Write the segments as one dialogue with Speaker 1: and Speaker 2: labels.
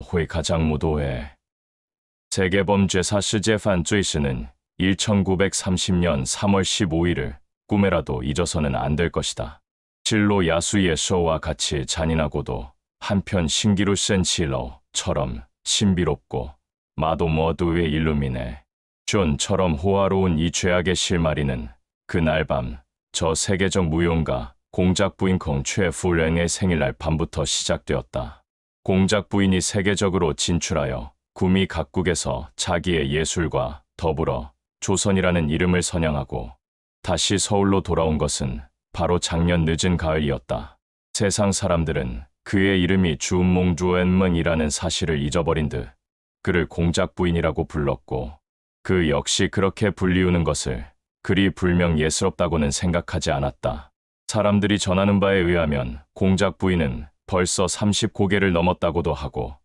Speaker 1: 会가장무도회 세계범죄사 시제판 죄시는 1930년 3월 15일을 꿈에라도 잊어서는 안 될 것이다. 실로 야수의 쇼와 같이 잔인하고도 한편 신기루 센칠러처럼 신비롭고 마도 머두의 일루미네 존처럼 호화로운 이 죄악의 실마리는 그날 밤 저 세계적 무용가 공작 부인 콩 최푸랭의 생일날 밤부터 시작되었다. 공작 부인이 세계적으로 진출하여 구미 각국에서 자기의 예술과 더불어 조선이라는 이름을 선양하고 다시 서울로 돌아온 것은 바로 작년 늦은 가을이었다. 세상 사람들은 그의 이름이 주몽주엔멍이라는 사실을 잊어버린 듯 그를 공작 부인이라고 불렀고 그 역시 그렇게 불리우는 것을 그리 불명예스럽다고는 생각하지 않았다. 사람들이 전하는 바에 의하면 공작 부인은 벌써 30고개를 넘었다고도 하고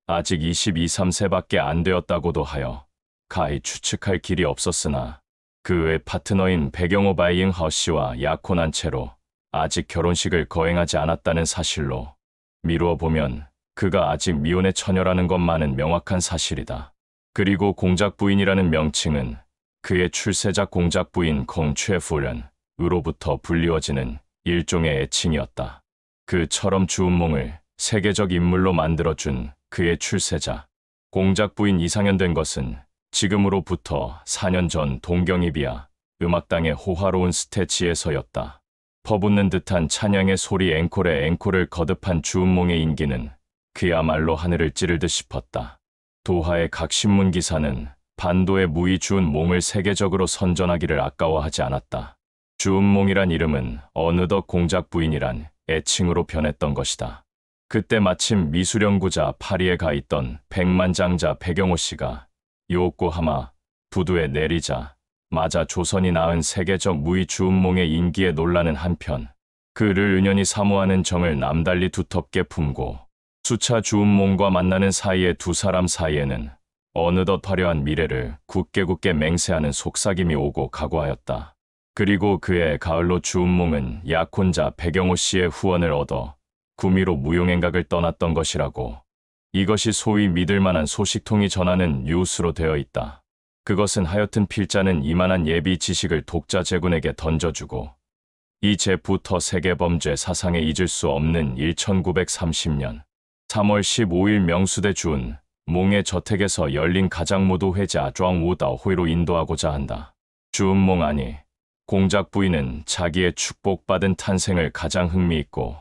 Speaker 1: 아직 22, 3세밖에 안 되었다고도 하여 가히 추측할 길이 없었으나 그의 파트너인 백영호 바이잉하우 씨와 약혼한 채로 아직 결혼식을 거행하지 않았다는 사실로 미루어 보면 그가 아직 미혼의 처녀라는 것만은 명확한 사실이다. 그리고 공작 부인이라는 명칭은 그의 출세작 공작 부인 콩 최푸련으로부터 불리워지는 일종의 애칭이었다. 그처럼 주운몽을 세계적 인물로 만들어준 그의 출세자 공작 부인 이상현 된 것은 지금으로부터 4년 전 동경이비야 음악당의 호화로운 스테치에서였다. 퍼붓는 듯한 찬양의 소리 앵콜에 앵콜을 거듭한 주운몽의 인기는 그야말로 하늘을 찌르듯 싶었다. 도하의 각 신문 기사는 반도의 무이 주운몽을 세계적으로 선전하기를 아까워하지 않았다. 주운몽이란 이름은 어느덧 공작 부인이란 애칭으로 변했던 것이다. 그때 마침 미술연구자 파리에 가 있던 백만장자 백영호 씨가 요코하마 부두에 내리자 마자 조선이 낳은 세계적 무이 주운몽의 인기에 놀라는 한편 그를 은연히 사모하는 정을 남달리 두텁게 품고 수차 주운몽과 만나는 사이의 두 사람 사이에는 어느덧 화려한 미래를 굳게 맹세하는 속삭임이 오고 가고 하였다. 그리고 그해 가을로 주운몽은 약혼자 백영호 씨의 후원을 얻어 구미로 무용행각을 떠났던 것이라고 이것이 소위 믿을만한 소식통이 전하는 뉴스로 되어 있다. 그것은 하여튼 필자는 이만한 예비 지식을 독자 제군에게 던져주고 이제부터 세계범죄 사상에 잊을 수 없는 1930년 3월 15일 명수대 주운 몽의 저택에서 열린 가장무도 회자 庄우다회로 인도하고자 한다. 주운몽 아니 공작 부인은 자기의 축복받은 탄생을 가장 흥미있고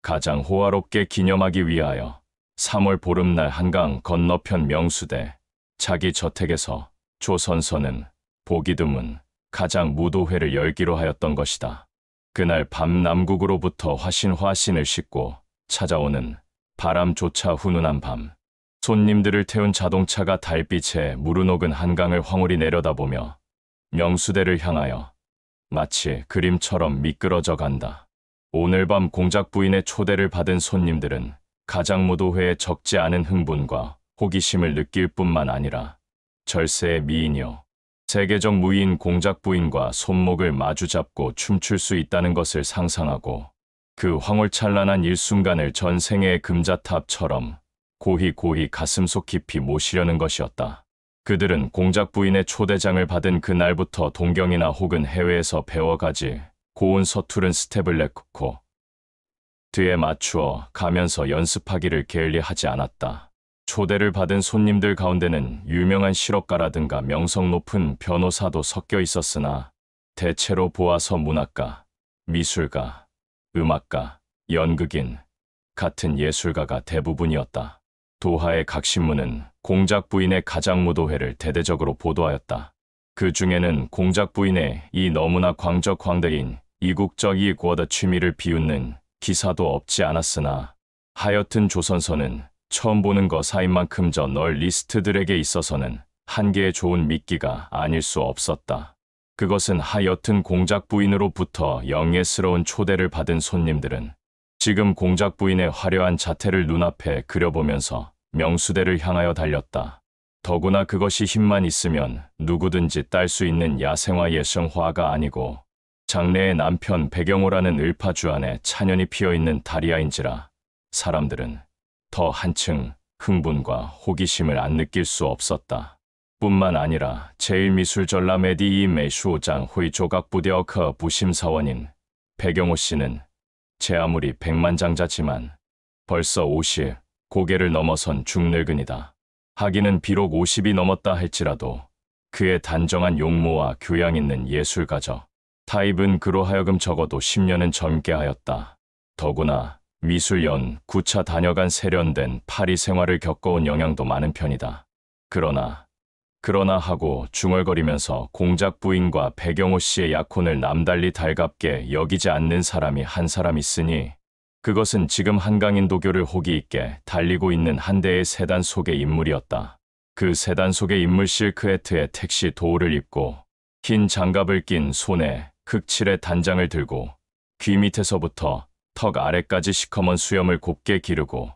Speaker 1: 가장 호화롭게 기념하기 위하여 3월 보름날 한강 건너편 명수대 자기 저택에서 조선서는 보기 드문 가장 무도회를 열기로 하였던 것이다. 그날 밤 남국으로부터 화신을 싣고 찾아오는 바람조차 훈훈한 밤 손님들을 태운 자동차가 달빛에 무르녹은 한강을 황홀히 내려다보며 명수대를 향하여 마치 그림처럼 미끄러져 간다. 오늘 밤 공작 부인의 초대를 받은 손님들은 가장무도회에 적지 않은 흥분과 호기심을 느낄 뿐만 아니라 절세의 미인이요 세계적 무인 공작 부인과 손목을 마주잡고 춤출 수 있다는 것을 상상하고 그 황홀찬란한 일순간을 전생의 금자탑처럼 고히 가슴속 깊이 모시려는 것이었다. 그들은 공작 부인의 초대장을 받은 그날부터 동경이나 혹은 해외에서 배워가지 고운 서투른 스텝을 내놓고 뒤에 맞추어 가면서 연습하기를 게을리하지 않았다. 초대를 받은 손님들 가운데는 유명한 실업가라든가 명성 높은 변호사도 섞여 있었으나 대체로 보아서 문학가, 미술가, 음악가, 연극인 같은 예술가가 대부분이었다. 도하의 각 신문은 공작 부인의 가장무도회를 대대적으로 보도하였다. 그 중에는 공작 부인의 이 너무나 광적광대인 이국적 이고어의 취미를 비웃는 기사도 없지 않았으나 하여튼 조선서는 처음 보는 거사인 만큼 저 널리스트들에게 있어서는 한계의 좋은 미끼가 아닐 수 없었다. 그것은 하여튼 공작 부인으로부터 영예스러운 초대를 받은 손님들은 지금 공작 부인의 화려한 자태를 눈앞에 그려보면서 명수대를 향하여 달렸다. 더구나 그것이 힘만 있으면 누구든지 딸 수 있는 야생화 예성화가 아니고 장래의 남편 백영호라는 을파주 안에 찬연이 피어있는 다리아인지라 사람들은 더 한층 흥분과 호기심을 안 느낄 수 없었다. 뿐만 아니라 제1미술전람회디 매수장 회 조각부대어커 부심사원인 백영호 씨는 제 아무리 백만장자지만 벌써 50, 고개를 넘어선 중늙은이다. 하기는 비록 50이 넘었다 할지라도 그의 단정한 용모와 교양 있는 예술가적 타입은 그로 하여금 적어도 10년은 젊게 하였다. 더구나 미술연 9차 다녀간 세련된 파리 생활을 겪어온 영향도 많은 편이다. 그러나 하고 중얼거리면서 공작 부인과 백영호 씨의 약혼을 남달리 달갑게 여기지 않는 사람이 한 사람 있으니 그것은 지금 한강인도교를 호기 있게 달리고 있는 한 대의 세단 속의 인물이었다. 그 세단 속의 인물 실크해트에 택시 도우를 입고 흰 장갑을 낀 손에 흑칠의 단장을 들고 귀 밑에서부터 턱 아래까지 시커먼 수염을 곱게 기르고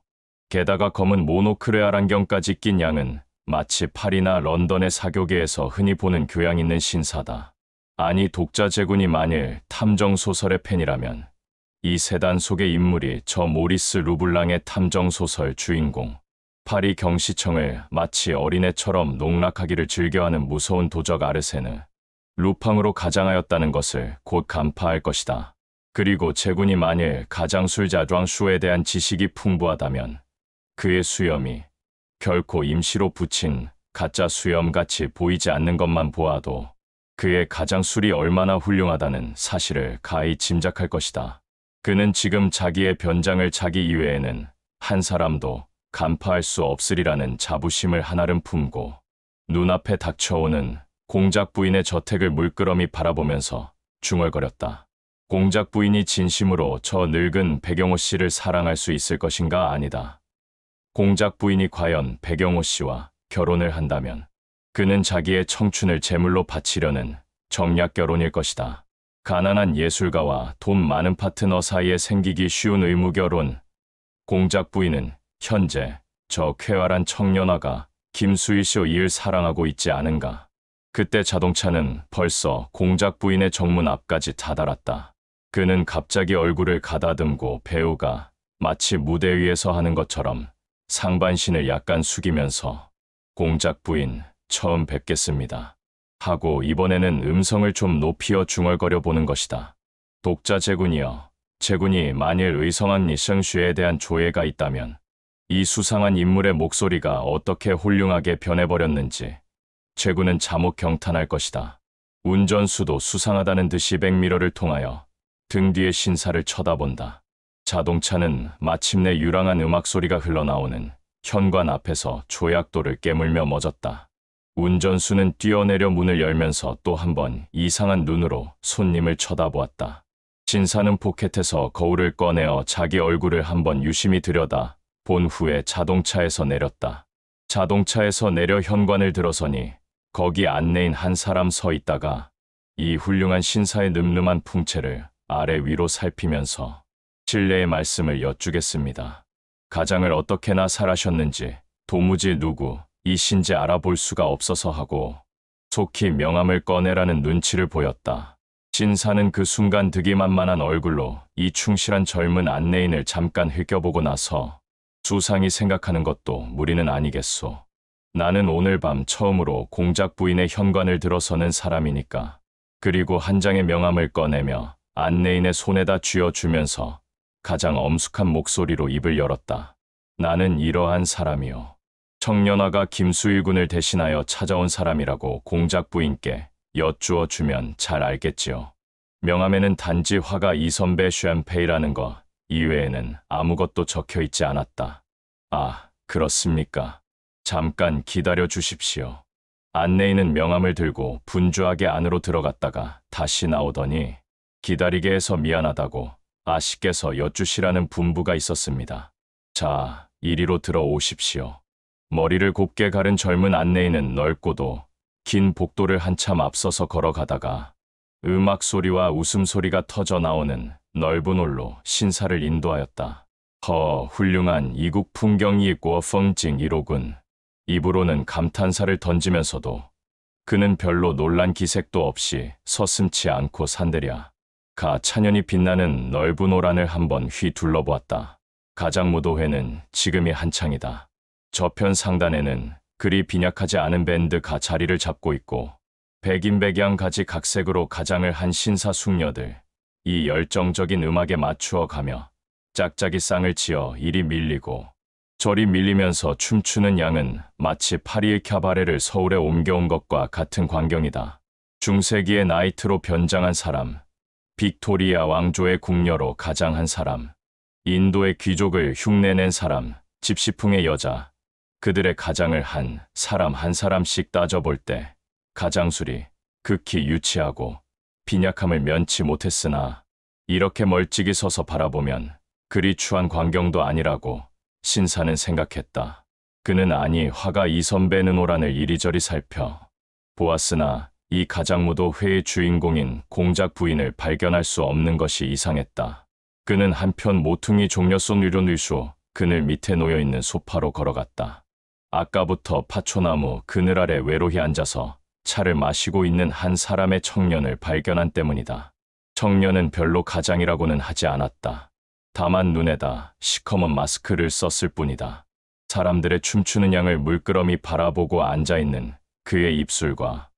Speaker 1: 게다가 검은 모노크레알 안경까지 낀 양은 마치 파리나 런던의 사교계에서 흔히 보는 교양 있는 신사다. 아니 독자 제군이 만일 탐정소설의 팬이라면 이 세단 속의 인물이 저 모리스 루블랑의 탐정소설 주인공 파리 경시청을 마치 어린애처럼 농락하기를 즐겨하는 무서운 도적 아르세느 루팡으로 가장하였다는 것을 곧 간파할 것이다. 그리고 제군이 만일 가장술 자庄슈에 대한 지식이 풍부하다면 그의 수염이 결코 임시로 붙인 가짜 수염같이 보이지 않는 것만 보아도 그의 가장술이 얼마나 훌륭하다는 사실을 가히 짐작할 것이다. 그는 지금 자기의 변장을 자기 이외에는 한 사람도 간파할 수 없으리라는 자부심을 한아름 품고 눈앞에 닥쳐오는 공작 부인의 저택을 물끄러미 바라보면서 중얼거렸다. 공작 부인이 진심으로 저 늙은 백영호 씨를 사랑할 수 있을 것인가? 아니다. 공작 부인이 과연 백영호 씨와 결혼을 한다면 그는 자기의 청춘을 제물로 바치려는 정략 결혼일 것이다. 가난한 예술가와 돈 많은 파트너 사이에 생기기 쉬운 의무 결혼. 공작 부인은 현재 저 쾌활한 청년아가 김수일 씨를 사랑하고 있지 않은가. 그때 자동차는 벌써 공작 부인의 정문 앞까지 다다랐다. 그는 갑자기 얼굴을 가다듬고 배우가 마치 무대 위에서 하는 것처럼 상반신을 약간 숙이면서 공작 부인 처음 뵙겠습니다. 하고 이번에는 음성을 좀 높이어 중얼거려 보는 것이다. 독자 제군이여, 제군이 만일 의성한 리성슈에 대한 조예가 있다면 이 수상한 인물의 목소리가 어떻게 훌륭하게 변해버렸는지 제군은 자목 경탄할 것이다. 운전수도 수상하다는 듯이 백미러를 통하여 등 뒤의 신사를 쳐다본다. 자동차는 마침내 유랑한 음악 소리가 흘러나오는 현관 앞에서 조약돌을 깨물며 멎었다. 운전수는 뛰어내려 문을 열면서 또 한 번 이상한 눈으로 손님을 쳐다보았다. 신사는 포켓에서 거울을 꺼내어 자기 얼굴을 한번 유심히 들여다 본 후에 자동차에서 내렸다. 자동차에서 내려 현관을 들어서니 거기 안내인 한 사람 서 있다가 이 훌륭한 신사의 늠름한 풍채를 아래 위로 살피면서 실례의 말씀을 여쭈겠습니다. 가장을 어떻게나 살아셨는지 도무지 누구이신지 알아볼 수가 없어서 하고 속히 명함을 꺼내라는 눈치를 보였다. 신사는 그 순간 득이만만한 얼굴로 이 충실한 젊은 안내인을 잠깐 흘겨보고 나서 수상히 생각하는 것도 무리는 아니겠소. 나는 오늘 밤 처음으로 공작 부인의 현관을 들어서는 사람이니까. 그리고 한 장의 명함을 꺼내며 안내인의 손에다 쥐어주면서 가장 엄숙한 목소리로 입을 열었다. 나는 이러한 사람이요. 청년아가 김수일 군을 대신하여 찾아온 사람이라고 공작 부인께 여쭈어 주면 잘 알겠지요. 명함에는 단지 화가 이선배 샴페이라는 거 이외에는 아무것도 적혀 있지 않았다. 아, 그렇습니까? 잠깐 기다려 주십시오. 안내인은 명함을 들고 분주하게 안으로 들어갔다가 다시 나오더니 기다리게 해서 미안하다고 아씨께서 여쭈시라는 분부가 있었습니다. 자, 이리로 들어오십시오. 머리를 곱게 가른 젊은 안내인은 넓고도 긴 복도를 한참 앞서서 걸어가다가 음악 소리와 웃음소리가 터져 나오는 넓은 홀로 신사를 인도하였다. 훌륭한 이국 풍경이 있고 펑징 1호군. 입으로는 감탄사를 던지면서도 그는 별로 놀란 기색도 없이 서슴지 않고 산들야 가 찬연히 빛나는 넓은 호란을 한번 휘 둘러보았다. 가장무도회는 지금이 한창이다. 저편 상단에는 그리 빈약하지 않은 밴드가 자리를 잡고 있고 백인백양 가지 각색으로 가장을 한 신사숙녀들, 이 열정적인 음악에 맞추어 가며 짝짝이 쌍을 치어 이리 밀리고 저리 밀리면서 춤추는 양은 마치 파리의 캬바레를 서울에 옮겨온 것과 같은 광경이다. 중세기의 나이트로 변장한 사람, 빅토리아 왕조의 궁녀로 가장한 사람, 인도의 귀족을 흉내낸 사람, 집시풍의 여자, 그들의 가장을 한 사람 한 사람씩 따져볼 때 가장술이 극히 유치하고 빈약함을 면치 못했으나 이렇게 멀찍이 서서 바라보면 그리 추한 광경도 아니라고 신사는 생각했다. 그는 아니 화가 이선배 눈오란을 이리저리 살펴 보았으나 이 가장무도 회의 주인공인 공작 부인을 발견할 수 없는 것이 이상했다. 그는 한편 모퉁이 종려 쏜 위로 그늘 밑에 놓여있는 소파로 걸어갔다. 아까부터 파초나무 그늘 아래 외로이 앉아서 차를 마시고 있는 한 사람의 청년을 발견한 때문이다. 청년은 별로 가장이라고는 하지 않았다. 다만 눈에다 시커먼 마스크를 썼을 뿐이다. 사람들의 춤추는 양을 물끄러미 바라보고 앉아있는 그의 입술과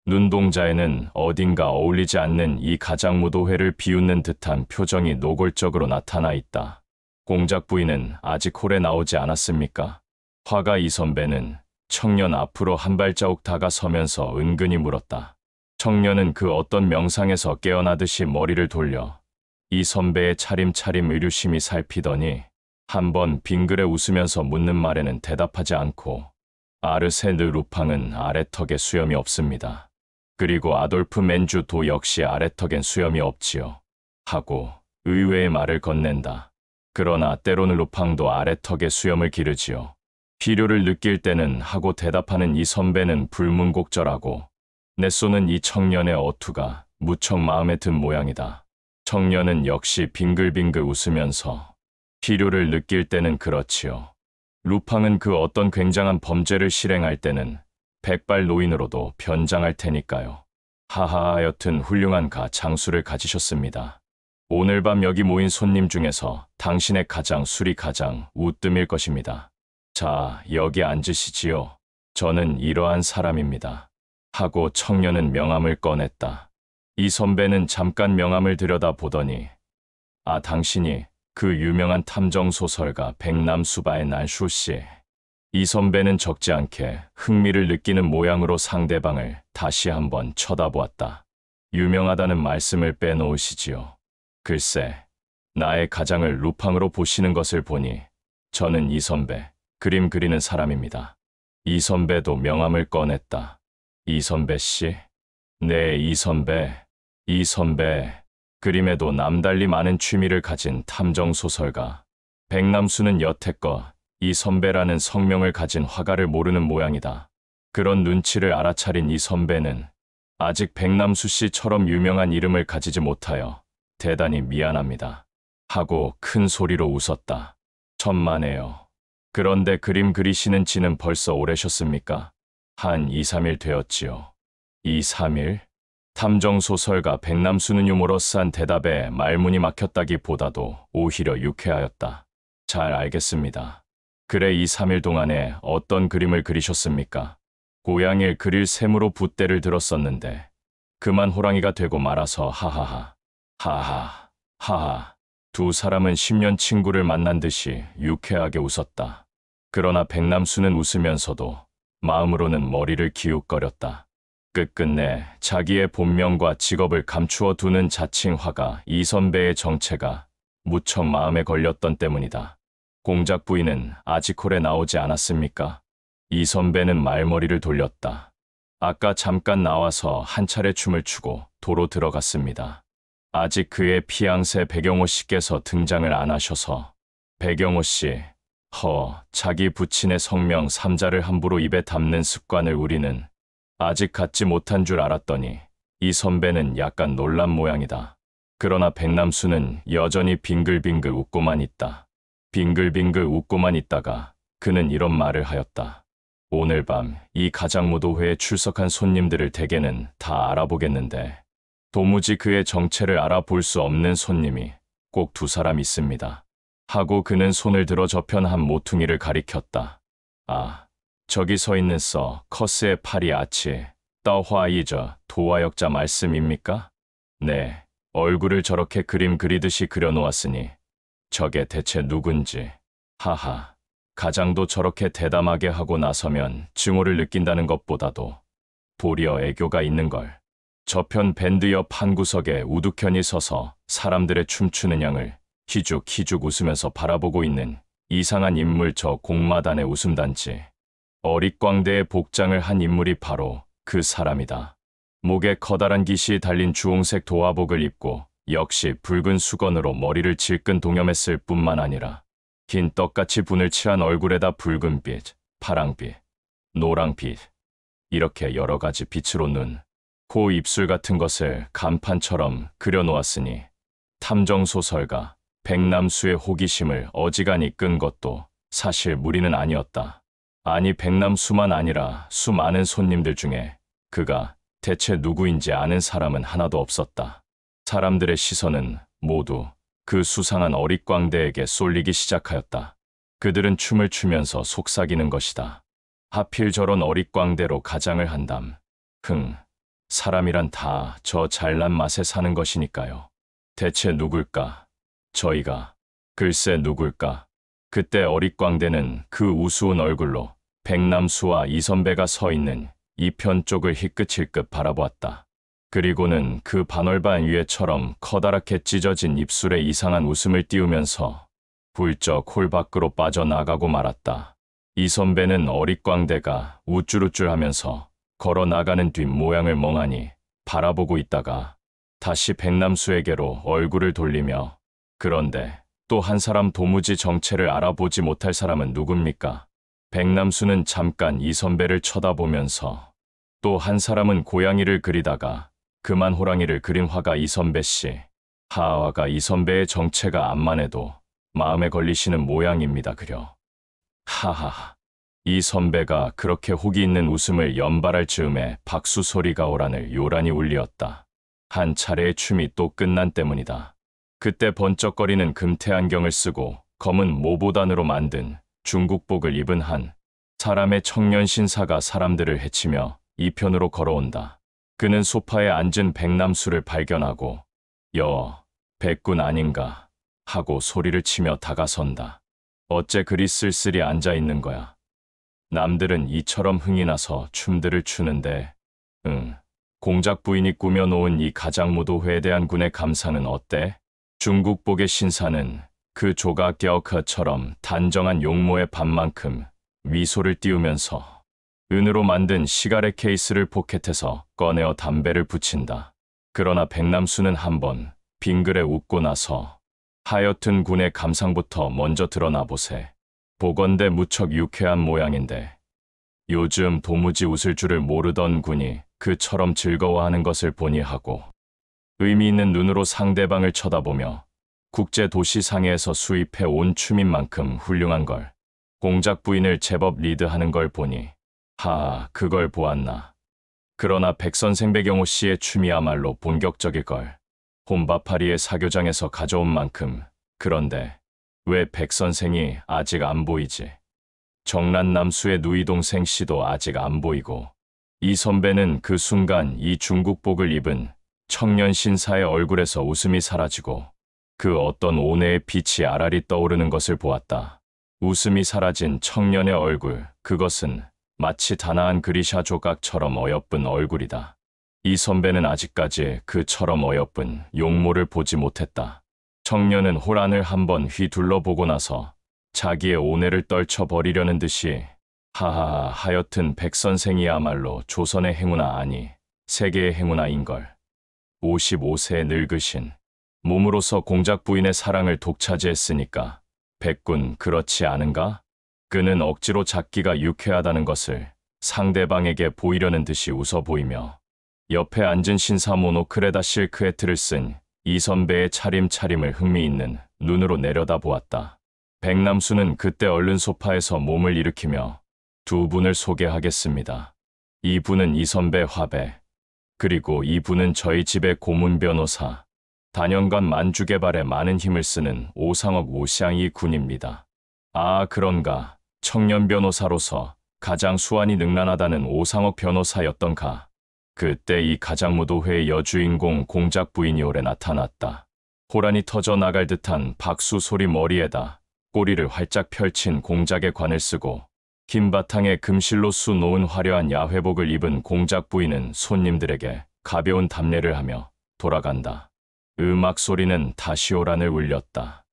Speaker 1: 눈동자에는 어딘가 어울리지 않는 이 가장무도회를 비웃는 듯한 표정이 노골적으로 나타나 있다. 공작 부인은 아직 홀에 나오지 않았습니까? 화가 이선배는 청년 앞으로 한 발자국 다가서면서 은근히 물었다. 청년은 그 어떤 명상에서 깨어나듯이 머리를 돌려 이 선배의 차림차림 의류심히 살피더니 한번 빙그레 웃으면서 묻는 말에는 대답하지 않고 아르세 느 루팡은 아래턱에 수염이 없습니다. 그리고 아돌프 맨주도 역시 아래턱엔 수염이 없지요. 하고 의외의 말을 건넨다. 그러나 때로는 루팡도 아래턱에 수염을 기르지요. 필요를 느낄 때는 하고 대답하는 이 선배는 불문곡절하고 내쏘는 이 청년의 어투가 무척 마음에 든 모양이다. 청년은 역시 빙글빙글 웃으면서 필요를 느낄 때는 그렇지요. 루팡은 그 어떤 굉장한 범죄를 실행할 때는 백발 노인으로도 변장할 테니까요. 하하, 여튼 훌륭한 장수를 가지셨습니다. 오늘 밤 여기 모인 손님 중에서 당신의 가장 술이 가장 우뜸일 것입니다. 자, 여기 앉으시지요. 저는 이러한 사람입니다. 하고 청년은 명함을 꺼냈다. 이 선배는 잠깐 명함을 들여다보더니 아, 당신이 그 유명한 탐정소설가 백남수바의 난슈씨. 이 선배는 적지 않게 흥미를 느끼는 모양으로 상대방을 다시 한번 쳐다보았다. 유명하다는 말씀을 빼놓으시지요. 글쎄, 나의 가장을 루팡으로 보시는 것을 보니 저는 이 선배, 그림 그리는 사람입니다. 이 선배도 명함을 꺼냈다. 이 선배 씨? 네, 이 선배. 이 선배. 그림에도 남달리 많은 취미를 가진 탐정소설가. 백남수는 여태껏 이 선배라는 성명을 가진 화가를 모르는 모양이다. 그런 눈치를 알아차린 이 선배는 아직 백남수 씨처럼 유명한 이름을 가지지 못하여 대단히 미안합니다. 하고 큰 소리로 웃었다. 천만에요. 그런데 그림 그리시는 지는 벌써 오래셨습니까? 한 2, 3일 되었지요. 2, 3일? 탐정소설가 백남수는 유머러스한 대답에 말문이 막혔다기보다도 오히려 유쾌하였다. 잘 알겠습니다. 그래 2, 3일 동안에 어떤 그림을 그리셨습니까? 고양이를 그릴 셈으로 붓대를 들었었는데 그만 호랑이가 되고 말아서 하하하. 하하. 하하. 두 사람은 10년 친구를 만난 듯이 유쾌하게 웃었다. 그러나 백남수는 웃으면서도 마음으로는 머리를 기웃거렸다. 끝끝내 자기의 본명과 직업을 감추어 두는 자칭 화가 이 선배의 정체가 무척 마음에 걸렸던 때문이다. 공작 부인은 아직 홀에 나오지 않았습니까? 이 선배는 말머리를 돌렸다. 아까 잠깐 나와서 한 차례 춤을 추고 도로 들어갔습니다. 아직 그의 피앙새 백영호 씨께서 등장을 안 하셔서. 백영호 씨, 자기 부친의 성명 3자를 함부로 입에 담는 습관을 우리는 아직 갖지 못한 줄 알았더니 이 선배는 약간 놀란 모양이다. 그러나 백남수는 여전히 빙글빙글 웃고만 있다. 빙글빙글 웃고만 있다가 그는 이런 말을 하였다. 오늘 밤 이 가장무도회에 출석한 손님들을 대개는 다 알아보겠는데 도무지 그의 정체를 알아볼 수 없는 손님이 꼭 2사람 있습니다. 하고 그는 손을 들어 저편 한 모퉁이를 가리켰다. 아, 저기 서 있는 커스의 파리 아치, 떠화이저 도화역자 말씀입니까? 네, 얼굴을 저렇게 그림 그리듯이 그려놓았으니 저게 대체 누군지. 하하, 가장도 저렇게 대담하게 하고 나서면 증오를 느낀다는 것보다도 도리어 애교가 있는걸. 저편 밴드 옆 한 구석에 우두현이 서서 사람들의 춤추는 양을 희죽희죽 웃으면서 바라보고 있는 이상한 인물, 저 공마단의 웃음단지. 어릿광대의 복장을 한 인물이 바로 그 사람이다. 목에 커다란 깃이 달린 주홍색 도화복을 입고 역시 붉은 수건으로 머리를 질끈 동여맸을 뿐만 아니라 긴 떡같이 분을 칠한 얼굴에다 붉은빛, 파랑빛, 노랑빛, 이렇게 여러 가지 빛으로 눈, 코, 입술 같은 것을 간판처럼 그려놓았으니 탐정소설가 백남수의 호기심을 어지간히 끈 것도 사실 무리는 아니었다. 아니, 백남수만 아니라 수많은 손님들 중에 그가 대체 누구인지 아는 사람은 하나도 없었다. 사람들의 시선은 모두 그 수상한 어릿광대에게 쏠리기 시작하였다. 그들은 춤을 추면서 속삭이는 것이다. 하필 저런 어릿광대로 가장을 한담. 사람이란 다 저 잘난 맛에 사는 것이니까요. 대체 누굴까? 저희가. 글쎄 누굴까? 그때 어릿광대는 그 우스운 얼굴로 백남수와 이선배가 서 있는 이편 쪽을 희끗힐끗 바라보았다. 그리고는 그 반월반 위에처럼 커다랗게 찢어진 입술에 이상한 웃음을 띄우면서 훌쩍 홀 밖으로 빠져나가고 말았다. 이선배는 어릿광대가 우쭐우쭐하면서 걸어 나가는 뒷모양을 멍하니 바라보고 있다가 다시 백남수에게로 얼굴을 돌리며, 그런데 또 한 사람 도무지 정체를 알아보지 못할 사람은 누굽니까? 백남수는 잠깐 이선배를 쳐다보면서, 또 한 사람은 고양이를 그리다가 그만 호랑이를 그린 화가 이선배 씨. 하하가 이선배의 정체가 암만 해도 마음에 걸리시는 모양입니다. 그려. 하하하. 이 선배가 그렇게 호기 있는 웃음을 연발할 즈음에 박수 소리가 오란을 요란히 울리었다. 한 차례의 춤이 또 끝난 때문이다. 그때 번쩍거리는 금태 안경을 쓰고 검은 모보단으로 만든 중국복을 입은 한 사람의 청년 신사가 사람들을 헤치며 이편으로 걸어온다. 그는 소파에 앉은 백남수를 발견하고 백군 아닌가 하고 소리를 치며 다가선다. 어째 그리 쓸쓸히 앉아 있는 거야? 남들은 이처럼 흥이 나서 춤들을 추는데, 공작 부인이 꾸며놓은 이 가장무도회에 대한 군의 감상은 어때? 중국복의 신사는 그 조각겨커처럼 단정한 용모의 반만큼 미소를 띄우면서 은으로 만든 시가렛 케이스를 포켓에서 꺼내어 담배를 붙인다. 그러나 백남수는 한번 빙그레 웃고 나서, 하여튼 군의 감상부터 먼저 드러나 보세. 보건대 무척 유쾌한 모양인데 요즘 도무지 웃을 줄을 모르던 군이 그처럼 즐거워하는 것을 보니 하고 의미 있는 눈으로 상대방을 쳐다보며 국제도시 상해에서 수입해 온 춤인 만큼 훌륭한 걸, 공작 부인을 제법 리드하는 걸 보니 그걸 보았나. 그러나 백선생 배경호 씨의 춤이야말로 본격적일 걸. 혼밥파리의 사교장에서 가져온 만큼. 그런데 왜 백선생이 아직 안 보이지? 정란남수의 누이동생 씨도 아직 안 보이고, 이 선배는 그 순간 이 중국복을 입은 청년 신사의 얼굴에서 웃음이 사라지고 그 어떤 온해의 빛이 아라리 떠오르는 것을 보았다. 웃음이 사라진 청년의 얼굴, 그것은 마치 단아한 그리샤 조각처럼 어여쁜 얼굴이다. 이 선배는 아직까지 그처럼 어여쁜 용모를 보지 못했다. 청년은 호란을 한번 휘둘러보고 나서 자기의 온해를 떨쳐버리려는 듯이 하여튼 백선생이야말로 조선의 행운아, 아니 세계의 행운아인걸. 55세의 늙으신 몸으로서 공작 부인의 사랑을 독차지했으니까 백군 그렇지 않은가? 그는 억지로 잡기가 유쾌하다는 것을 상대방에게 보이려는 듯이 웃어 보이며 옆에 앉은 신사 모노크레다 실크헤트를 쓴 이 선배의 차림차림을 흥미있는 눈으로 내려다 보았다. 백남수는 그때 얼른 소파에서 몸을 일으키며 두 분을 소개하겠습니다. 이 분은 이 선배 화배, 그리고 이 분은 저희 집의 고문 변호사, 단연간 만주 개발에 많은 힘을 쓰는 오상옥 오샹이 군입니다. 아, 그런가. 청년 변호사로서 가장 수완이 능란하다는 오상옥 변호사였던가. 그때 이 가장무도회의 여주인공 공작 부인이 오래 나타났다. 호란이 터져 나갈 듯한 박수 소리 머리에다 꼬리를 활짝 펼친 공작의 관을 쓰고 흰 바탕에 금실로 수 놓은 화려한 야회복을 입은 공작 부인은 손님들에게 가벼운 답례를 하며 돌아간다. 음악 소리는 다시 호란을 울렸다.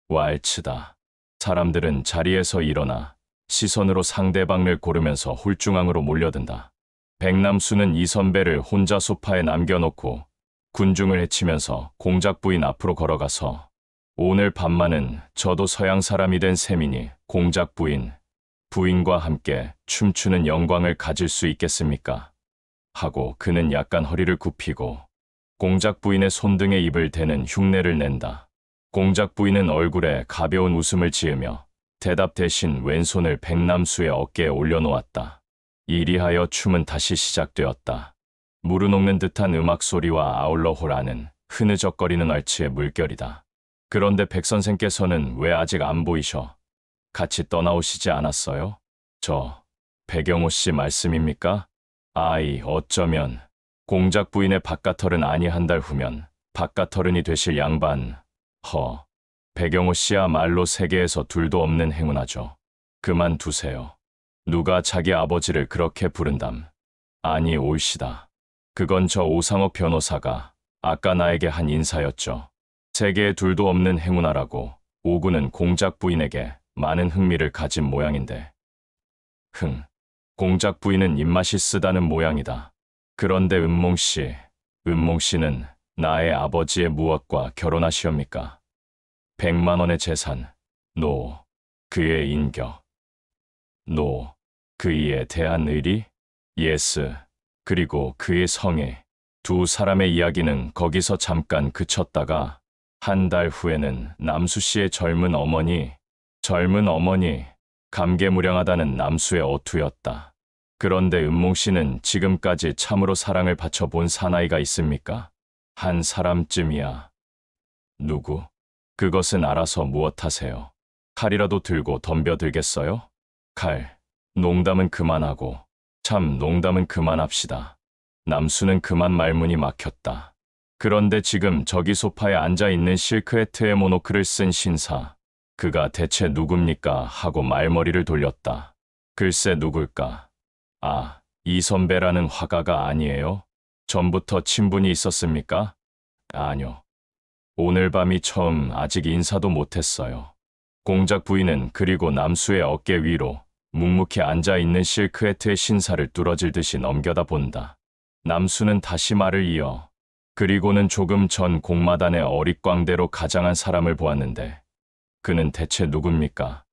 Speaker 1: 왈츠다. 사람들은 자리에서 일어나 시선으로 상대방을 고르면서 홀중앙으로 몰려든다. 백남수는 이 선배를 혼자 소파에 남겨놓고 군중을 헤치면서 공작 부인 앞으로 걸어가서 오늘 밤만은 저도 서양 사람이 된 셈이니 공작 부인과 함께 춤추는 영광을 가질 수 있겠습니까? 하고 그는 약간 허리를 굽히고 공작 부인의 손등에 입을 대는 흉내를 낸다. 공작 부인은 얼굴에 가벼운 웃음을 지으며 대답 대신 왼손을 백남수의 어깨에 올려놓았다. 이리하여 춤은 다시 시작되었다. 무르녹는 듯한 음악 소리와 아울러 호라는 흐느적거리는 얼치의 물결이다. 그런데 백 선생께서는 왜 아직 안 보이셔? 같이 떠나오시지 않았어요? 저 백영호 씨 말씀입니까? 아이, 어쩌면 공작 부인의 바깥어른 아니 한 달 후면 바깥어른이 되실 양반. 백영호 씨야말로 세계에서 둘도 없는 행운아죠. 그만두세요. 누가 자기 아버지를 그렇게 부른담. 아니, 옳시다. 그건 저 오상옥 변호사가 아까 나에게 한 인사였죠. 세계에 둘도 없는 행운아라고 오구는 공작 부인에게 많은 흥미를 가진 모양인데. 공작 부인은 입맛이 쓰다는 모양이다. 그런데 은몽 씨는 나의 아버지의 무엇과 결혼하시옵니까? 100만 원의 재산, 그의 인격, 그이에 대한 의리, 예스, 그리고 그의 성의. 두 사람의 이야기는 거기서 잠깐 그쳤다가 한 달 후에는 남수 씨의 젊은 어머니, 감개무량하다는 남수의 어투였다. 그런데 은몽 씨는 지금까지 참으로 사랑을 바쳐본 사나이가 있습니까? 한 사람쯤이야. 누구? 그것은 알아서 무엇하세요? 칼이라도 들고 덤벼들겠어요? 칼. 농담은 그만하고, 농담은 그만합시다. 남수는 그만 말문이 막혔다. 그런데 지금 저기 소파에 앉아있는 실크헤트의 모노크를 쓴 신사. 그가 대체 누굽니까? 하고 말머리를 돌렸다. 글쎄 누굴까? 이 선배라는 화가가 아니에요? 전부터 친분이 있었습니까? 아뇨. 오늘 밤이 처음. 아직 인사도 못했어요. 공작 부인은 그리고 남수의 어깨 위로 묵묵히 앉아있는 실크헤트의 신사를 뚫어질 듯이 넘겨다 본다. 남수는 다시 말을 이어 그리고는 조금 전 공마단의 어릿광대로 가장한 사람을 보았는데 그는 대체 누굽니까?